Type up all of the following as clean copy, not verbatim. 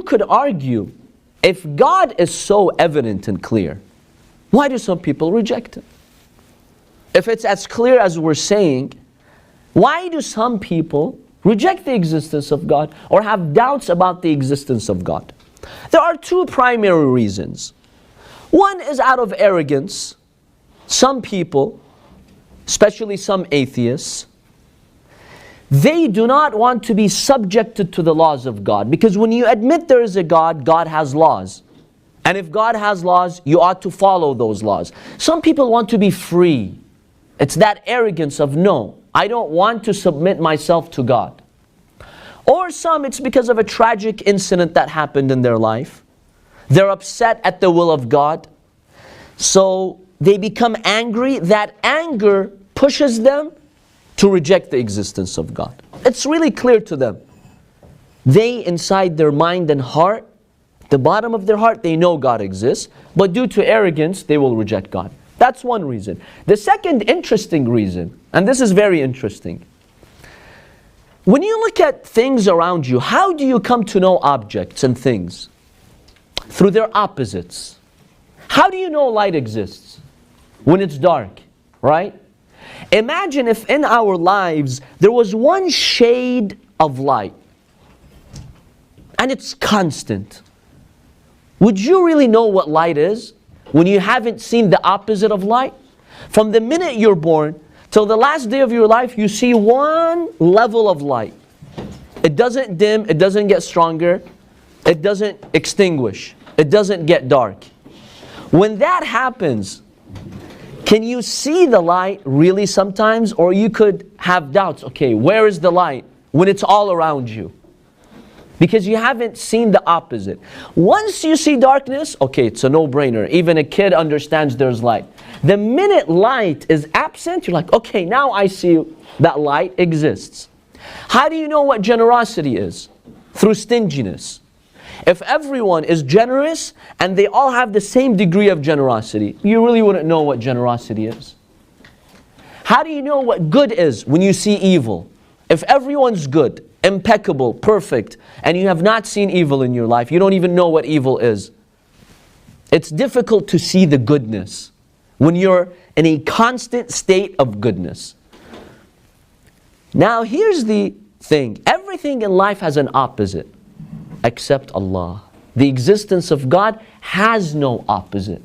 could argue, if God is so evident and clear, why do some people reject Him? If it's as clear as we're saying, why do some people reject the existence of God or have doubts about the existence of God? There are two primary reasons. One is out of arrogance. Some people, especially some atheists, they do not want to be subjected to the laws of God. Because when you admit there is a God, God has laws. And if God has laws, you ought to follow those laws. Some people want to be free. It's that arrogance of, no, I don't want to submit myself to God. Or some, it's because of a tragic incident that happened in their life. They're upset at the will of God. So they become angry. That anger pushes them to reject the existence of God. It's really clear to them. They, inside their mind and heart, the bottom of their heart, they know God exists. But due to arrogance, they will reject God. That's one reason. The second interesting reason, and this is very interesting. When you look at things around you, how do you come to know objects and things? Through their opposites. How do you know light exists? When it's dark, right? Imagine if in our lives there was one shade of light and it's constant. Would you really know what light is when you haven't seen the opposite of light? From the minute you're born till the last day of your life, you see one level of light. It doesn't dim, it doesn't get stronger, it doesn't extinguish, it doesn't get dark. When that happens, can you see the light really sometimes? Or you could have doubts, okay, where is the light when it's all around you? Because you haven't seen the opposite. Once you see darkness, okay, it's a no-brainer. Even a kid understands there's light. The minute light is absent, you're like, okay, now I see that light exists. How do you know what generosity is? Through stinginess. If everyone is generous and they all have the same degree of generosity, you really wouldn't know what generosity is. How do you know what good is when you see evil? If everyone's good, impeccable, perfect, and you have not seen evil in your life, you don't even know what evil is. It's difficult to see the goodness when you're in a constant state of goodness. Now here's the thing. Everything in life has an opposite except Allah. The existence of God has no opposite.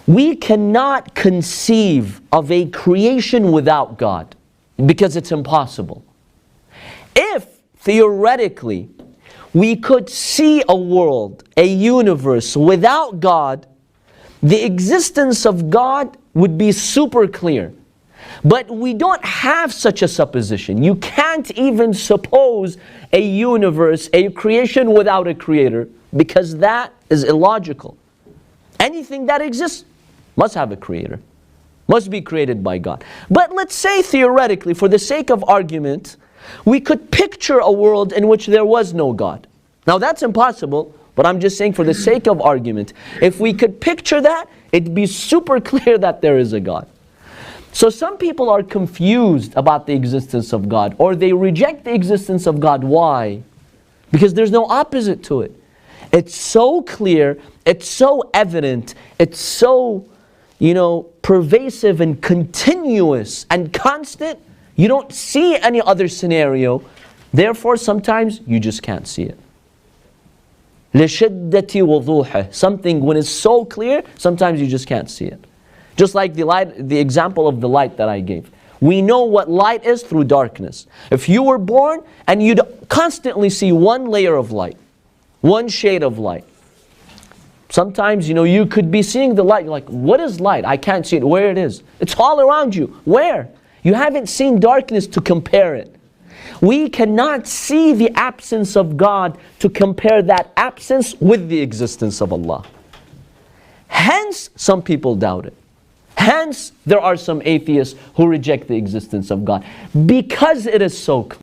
We cannot conceive of a creation without God because it's impossible. If, theoretically, we could see a world, a universe without God, the existence of God would be super clear. But we don't have such a supposition. You can't even suppose a universe, a creation without a creator, because that is illogical. Anything that exists must have a creator, must be created by God. But let's say theoretically, for the sake of argument, we could picture a world in which there was no God. Now that's impossible, but I'm just saying for the sake of argument, if we could picture that, it'd be super clear that there is a God. So some people are confused about the existence of God, or they reject the existence of God. Why? Because there's no opposite to it. It's so clear, it's so evident, it's so, pervasive and continuous and constant. You don't see any other scenario. Therefore, sometimes you just can't see it. لِشِدَّةِ وُضُوحِهِ. Something when it's so clear, sometimes you just can't see it. Just like the example of the light that I gave. We know what light is through darkness. If you were born and you'd constantly see one layer of light, one shade of light. Sometimes, you could be seeing the light, you're like, what is light? I can't see it. Where it is? It's all around you. Where? You haven't seen darkness to compare it. We cannot see the absence of God to compare that absence with the existence of Allah. Hence, some people doubt it. Hence, there are some atheists who reject the existence of God, because it is so clear.